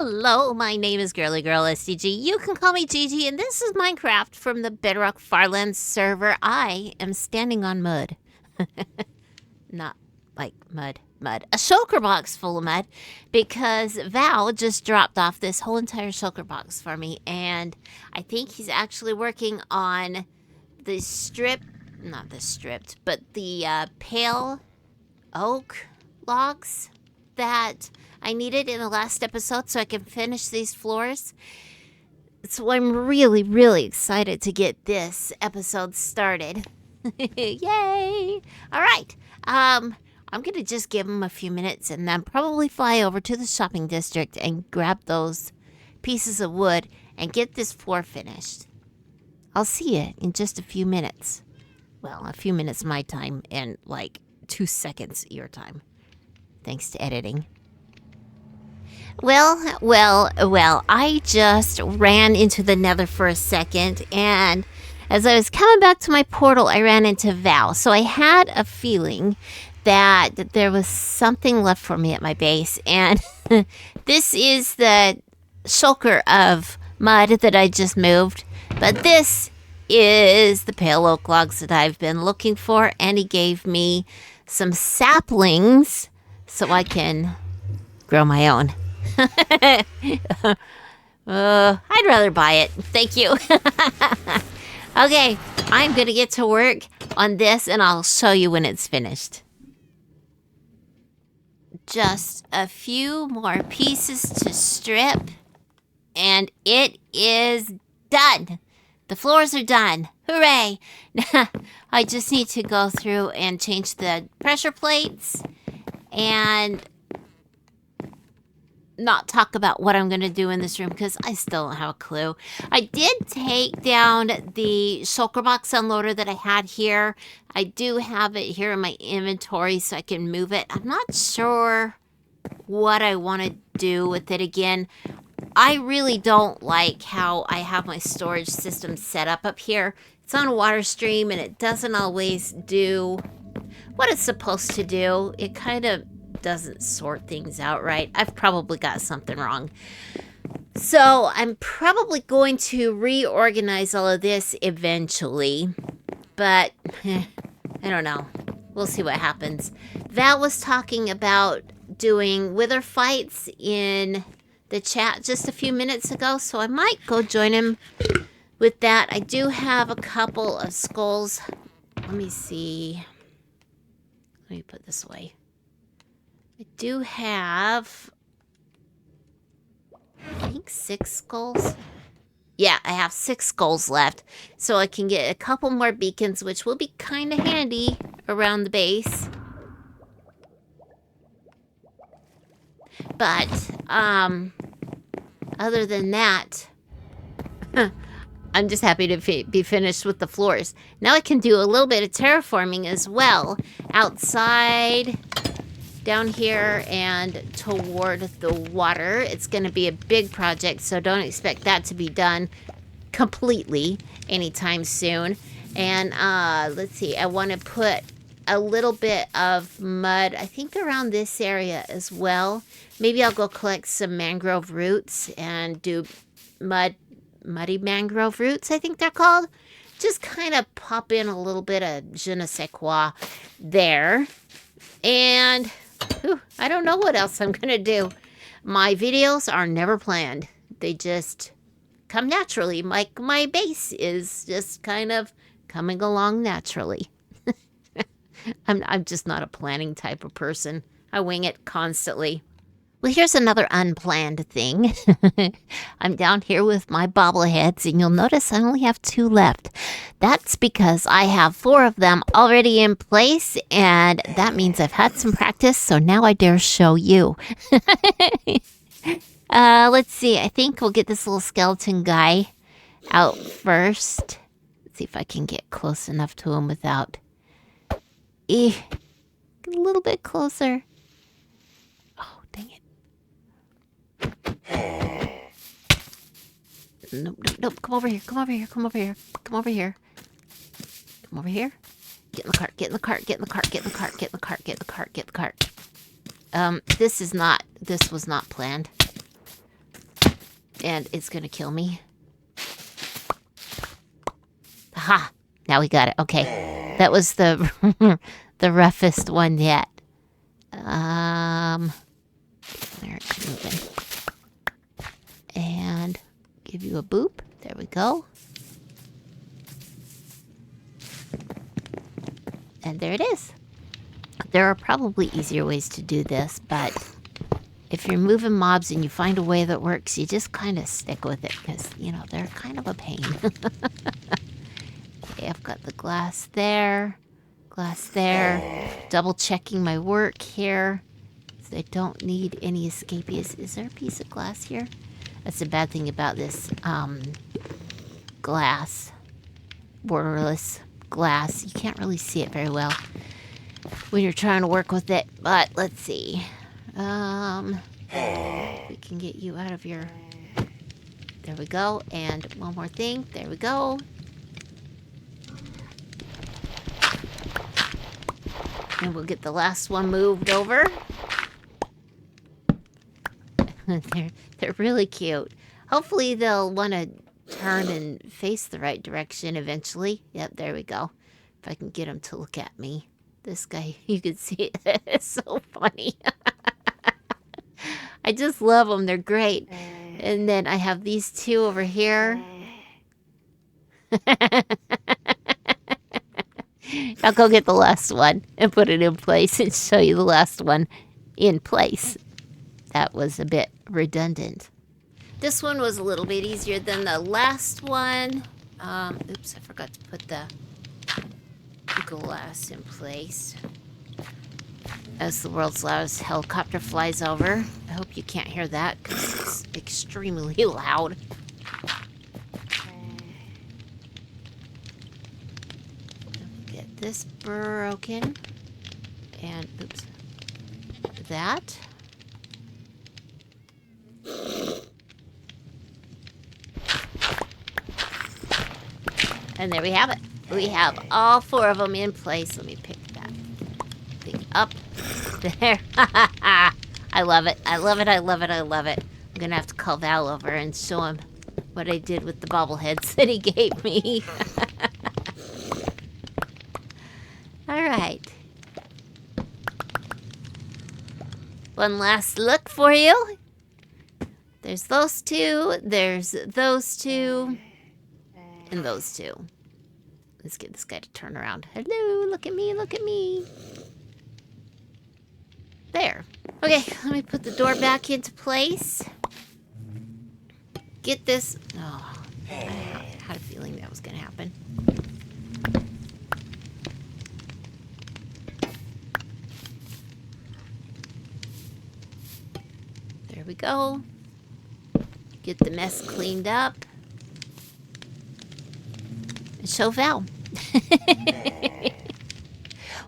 Hello, my name is Girly Girl SDG. You can call me Gigi, and this is Minecraft from the Bedrock Farlands server. I am standing on mud. Not like mud. A shulker box full of mud, because Val just dropped off this whole entire shulker box for me, and I think he's actually working on the pale oak logs that I needed in the last episode so I can finish these floors. So I'm really, really excited to get this episode started. Yay! All right. I'm going to just give him a few minutes and then probably fly over to the shopping district and grab those pieces of wood and get this floor finished. I'll see you in just a few minutes. Well, a few minutes my time and like 2 seconds your time. Thanks to editing. Well, I just ran into the nether for a second, and as I was coming back to my portal, I ran into Val. So I had a feeling that there was something left for me at my base, and this is the shulker of mud that I just moved, but this is the pale oak logs that I've been looking for, and he gave me some saplings so I can grow my own. I'd rather buy it. Thank you. Okay, I'm going to get to work on this, and I'll show you when it's finished. Just a few more pieces to strip, and it is done. The floors are done. Hooray! I just need to go through and change the pressure plates and not talk about what I'm going to do in this room because I still don't have a clue. I did take down the shulker box unloader that I had here. I do have it here in my inventory so I can move it. I'm not sure what I want to do with it again. I really don't like how I have my storage system set up here. It's on a water stream and it doesn't always do what it's supposed to do. It kind of doesn't sort things out right. I've probably got something wrong. So I'm probably going to reorganize all of this eventually. But I don't know. We'll see what happens. Val was talking about doing wither fights in the chat just a few minutes ago, so I might go join him with that. I do have a couple of skulls. Let me see. Let me put this away. I do have, I think 6 skulls. Yeah, I have 6 skulls left, so I can get a couple more beacons, which will be kind of handy around the base. But, other than that, I'm just happy to be finished with the floors. Now I can do a little bit of terraforming as well, outside, down here, and toward the water. It's going to be a big project, so don't expect that to be done completely anytime soon. And, let's see, I want to put a little bit of mud, I think around this area as well. Maybe I'll go collect some mangrove roots and do muddy mangrove roots, I think they're called. Just kind of pop in a little bit of je ne sais quoi there. And I don't know what else I'm going to do. My videos are never planned. They just come naturally. My base is just kind of coming along naturally. I'm just not a planning type of person. I wing it constantly. Well, here's another unplanned thing. I'm down here with my bobbleheads, and you'll notice I only have 2 left. That's because I have 4 of them already in place, and that means I've had some practice, so now I dare show you. Let's see. I think we'll get this little skeleton guy out first. Let's see if I can get close enough to him without... Get a little bit closer. Oh, dang it. Nope. Come over here. Come over here. Get in the cart. Get in the cart. This was not planned. And it's gonna kill me. Ha! Now we got it. Okay. That was the the roughest one yet. There it's moving. And give you a boop. There we go. And there it is. There are probably easier ways to do this, but if you're moving mobs and you find a way that works, you just kind of stick with it because, they're kind of a pain. Okay, I've got the glass there, double checking my work here so I don't need any escapees. Is there a piece of glass here? That's the bad thing about this glass, borderless glass. You can't really see it very well when you're trying to work with it, but let's see. We can get you out of your... There we go. And one more thing. There we go. And we'll get the last one moved over. They're really cute. Hopefully they'll want to turn and face the right direction eventually. Yep, there we go. If I can get them to look at me. This guy, you can see it. It's so funny. I just love them. They're great. And then I have these two over here. I'll go get the last one and put it in place and show you the last one in place. That was a bit redundant. This one was a little bit easier than the last one. Oops, I forgot to put the glass in place. As the world's loudest helicopter flies over. I hope you can't hear that because it's extremely loud. Get this broken. And, oops, that. And there we have it. We have all four of them in place. Let me pick that thing up. There. I love it. I love it. I love it. I love it. I'm going to have to call Val over and show him what I did with the bobbleheads that he gave me. All right. One last look for you. There's those two. There's those two. And those two. Let's get this guy to turn around. Hello, look at me, look at me. There. Okay, let me put the door back into place. Get this. Oh, I had a feeling that was going to happen. There we go. Get the mess cleaned up. And show Val.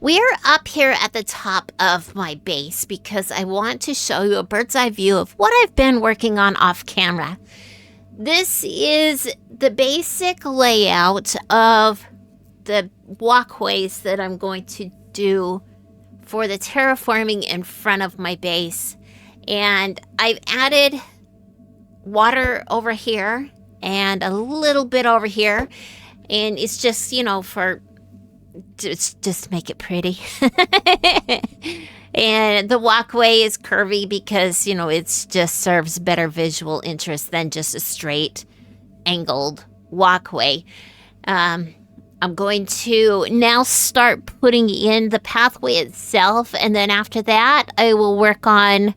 We're up here at the top of my base because I want to show you a bird's eye view of what I've been working on off camera. This is the basic layout of the walkways that I'm going to do for the terraforming in front of my base. And I've added water over here and a little bit over here. And it's just, for just make it pretty. And the walkway is curvy because, it just serves better visual interest than just a straight angled walkway. I'm going to now start putting in the pathway itself. And then after that, I will work on,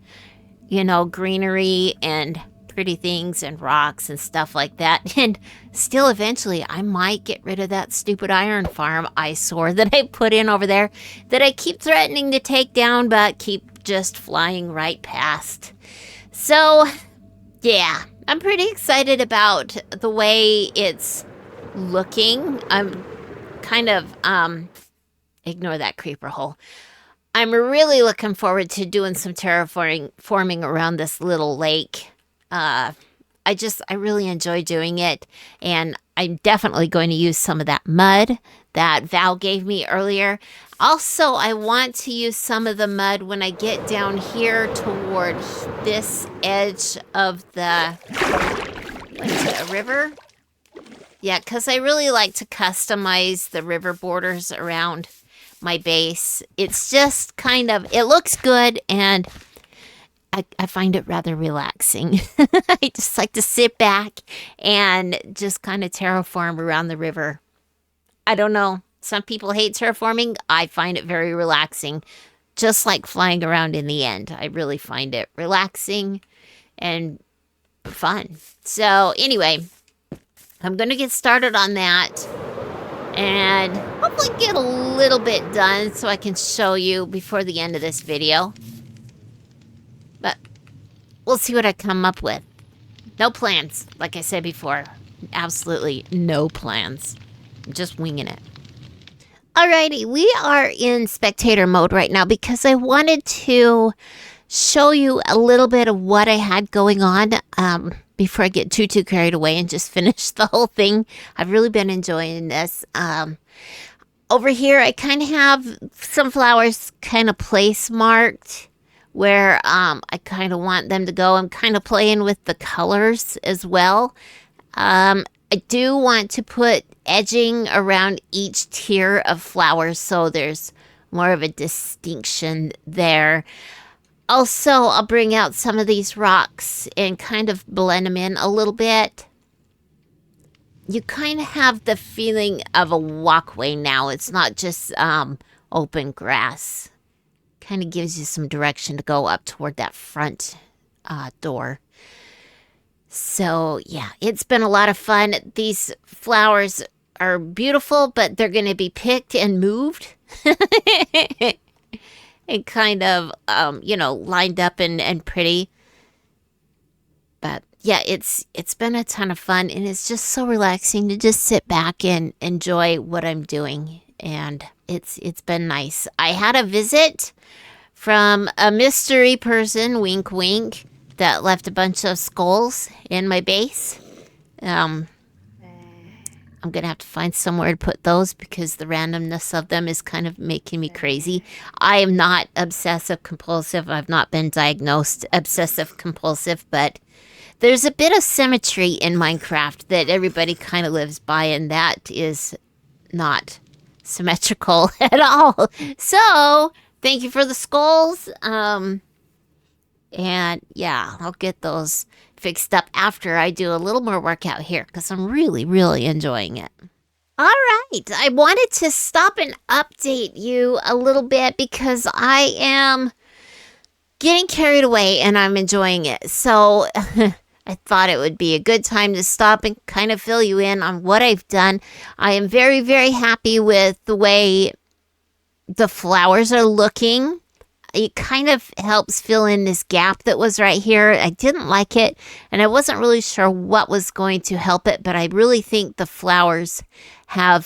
greenery and pretty things and rocks and stuff like that. And still eventually I might get rid of that stupid iron farm eyesore that I put in over there that I keep threatening to take down but keep just flying right past. So yeah, I'm pretty excited about the way it's looking. I'm kind of ignore that creeper hole. I'm really looking forward to doing some terraforming around this little lake. I really enjoy doing it, and I'm definitely going to use some of that mud that Val gave me earlier. Also, I want to use some of the mud when I get down here toward this edge of the a river. Yeah, because I really like to customize the river borders around my base. It's just kind of, it looks good, and I find it rather relaxing. I just like to sit back and just kind of terraform around the river. I don't know. Some people hate terraforming. I find it very relaxing. Just like flying around in the end. I really find it relaxing and fun. So anyway, I'm going to get started on that and hopefully get a little bit done so I can show you before the end of this video. But we'll see what I come up with. No plans, like I said before. Absolutely no plans. I'm just winging it. Alrighty, we are in spectator mode right now because I wanted to show you a little bit of what I had going on before I get too carried away and just finish the whole thing. I've really been enjoying this. Over here, I kind of have some flowers kind of place marked where I kind of want them to go. I'm kind of playing with the colors as well. I do want to put edging around each tier of flowers so there's more of a distinction there. Also, I'll bring out some of these rocks and kind of blend them in a little bit. You kind of have the feeling of a walkway now. It's not just open grass. Kind of gives you some direction to go up toward that front door. So, yeah, it's been a lot of fun. These flowers are beautiful, but they're going to be picked and moved. And kind of, lined up and pretty. But, yeah, it's been a ton of fun, and it's just so relaxing to just sit back and enjoy what I'm doing. And it's been nice. I had a visit from a mystery person, wink, wink, that left a bunch of skulls in my base. I'm going to have to find somewhere to put those because the randomness of them is kind of making me crazy. I am not obsessive compulsive. I've not been diagnosed obsessive compulsive, but there's a bit of symmetry in Minecraft that everybody kind of lives by, and that is not symmetrical at all. So, thank you for the skulls. And yeah, I'll get those fixed up after I do a little more workout here because I'm really, really enjoying it. All right, I wanted to stop and update you a little bit because I am getting carried away and I'm enjoying it. So I thought it would be a good time to stop and kind of fill you in on what I've done. I am very, very happy with the way the flowers are looking. It kind of helps fill in this gap that was right here. I didn't like it, and I wasn't really sure what was going to help it, but I really think the flowers have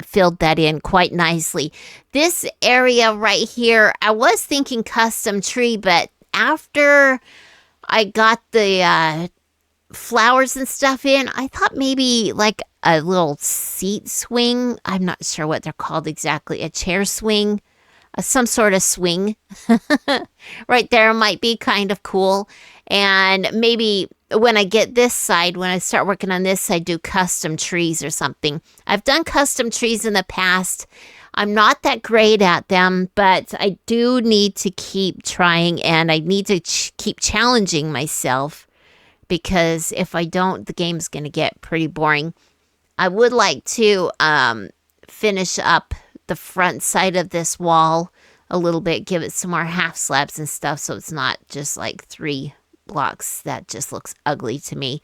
filled that in quite nicely. This area right here, I was thinking custom tree, but after I got the flowers and stuff in, I thought maybe like a little seat swing. I'm not sure what they're called exactly. A chair swing. Some sort of swing right there might be kind of cool. And maybe when I get this side, when I start working on this side, do custom trees or something. I've done custom trees in the past. I'm not that great at them, but I do need to keep trying, and I need to keep challenging myself because if I don't, the game's going to get pretty boring. I would like to finish up the front side of this wall a little bit, give it some more half slabs and stuff so it's not just like 3 blocks. That just looks ugly to me.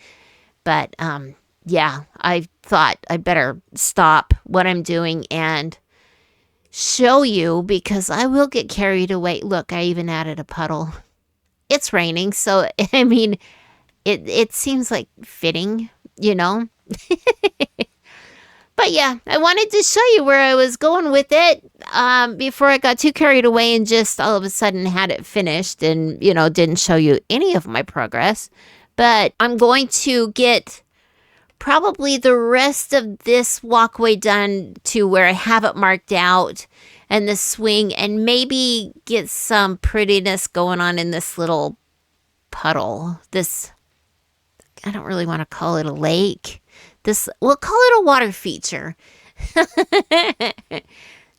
But yeah, I thought I better stop what I'm doing and show you because I will get carried away. Look, I even added a puddle. It's raining, so I mean, it seems like fitting, you know? But yeah, I wanted to show you where I was going with it before I got too carried away and just all of a sudden had it finished and, didn't show you any of my progress. But I'm going to get probably the rest of this walkway done to where I have it marked out and the swing, and maybe get some prettiness going on in this little puddle. I don't really want to call it a lake. We'll call it a water feature.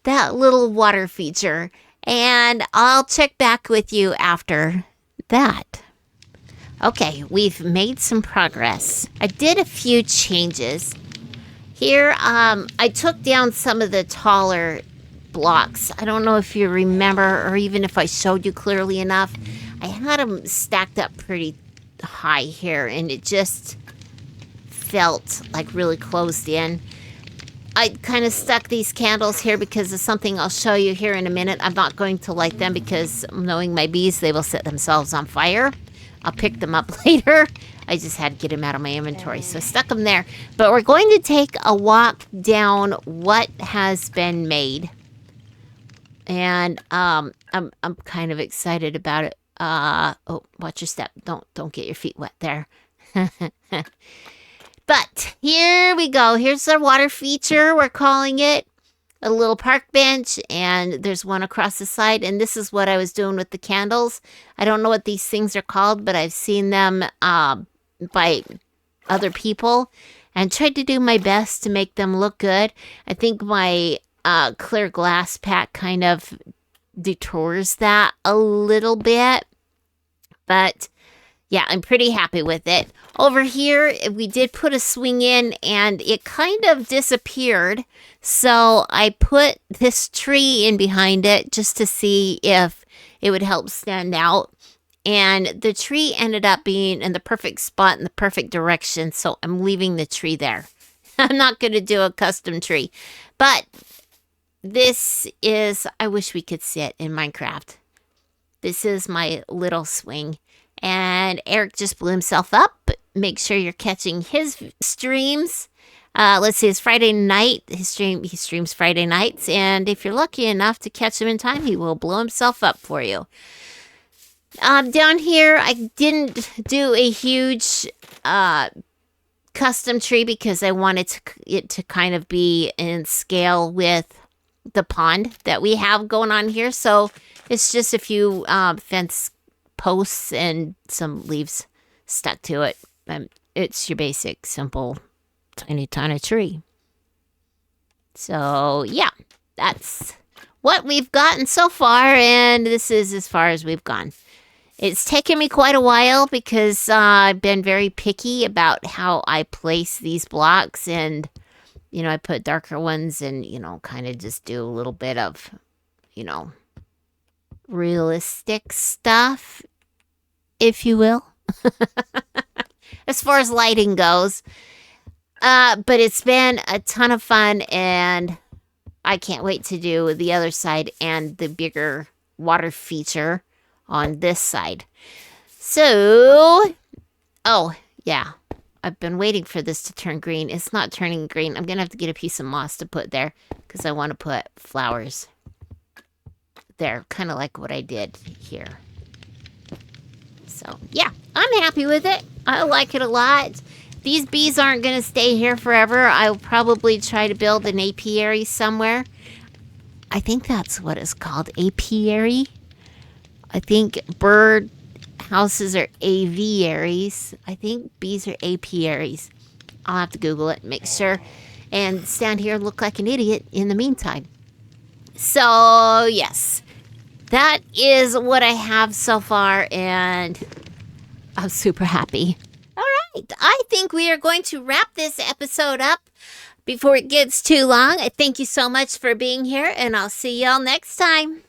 That little water feature. And I'll check back with you after that. Okay, we've made some progress. I did a few changes. Here, I took down some of the taller blocks. I don't know if you remember or even if I showed you clearly enough. I had them stacked up pretty high here, and it just felt like really closed in. I kind of stuck these candles here because of something I'll show you here in a minute. I'm not going to light them because knowing my bees, they will set themselves on fire. I'll pick them up later. I just had to get them out of my inventory, so I stuck them there. But we're going to take a walk down what has been made. And I'm kind of excited about it. Oh, watch your step. Don't get your feet wet there. But here we go. Here's our water feature, we're calling it. A little park bench, and there's one across the side. And this is what I was doing with the candles. I don't know what these things are called, but I've seen them by other people and tried to do my best to make them look good. I think my clear glass pack kind of detours that a little bit. But yeah, I'm pretty happy with it. Over here, we did put a swing in, and it kind of disappeared. So I put this tree in behind it just to see if it would help stand out. And the tree ended up being in the perfect spot in the perfect direction. So I'm leaving the tree there. I'm not going to do a custom tree. But this is, I wish we could see it in Minecraft. This is my little swing. And Eric just blew himself up. Make sure you're catching his streams. Let's see, it's Friday night. He streams Friday nights. And if you're lucky enough to catch him in time, he will blow himself up for you. Down here, I didn't do a huge custom tree because I wanted it to kind of be in scale with the pond that we have going on here. So it's just a few fence posts and some leaves stuck to it. It's your basic, simple, tiny tree. So, yeah, that's what we've gotten so far, and this is as far as we've gone. It's taken me quite a while because I've been very picky about how I place these blocks, and, you know, I put darker ones and, you know, kind of just do a little bit of, you know, realistic stuff, if you will, as far as lighting goes. But it's been a ton of fun, and I can't wait to do the other side and the bigger water feature on this side. So, oh, yeah. I've been waiting for this to turn green. It's not turning green. I'm going to have to get a piece of moss to put there because I want to put flowers there, kind of like what I did here. So, yeah, I'm happy with it. I like it a lot. These bees aren't going to stay here forever. I'll probably try to build an apiary somewhere. I think that's what it's called, apiary. I think bird houses are aviaries. I think bees are apiaries. I'll have to Google it, make sure, and stand here and look like an idiot in the meantime. So, yes, that is what I have so far, and I'm super happy. All right, I think we are going to wrap this episode up before it gets too long. I thank you so much for being here, and I'll see y'all next time.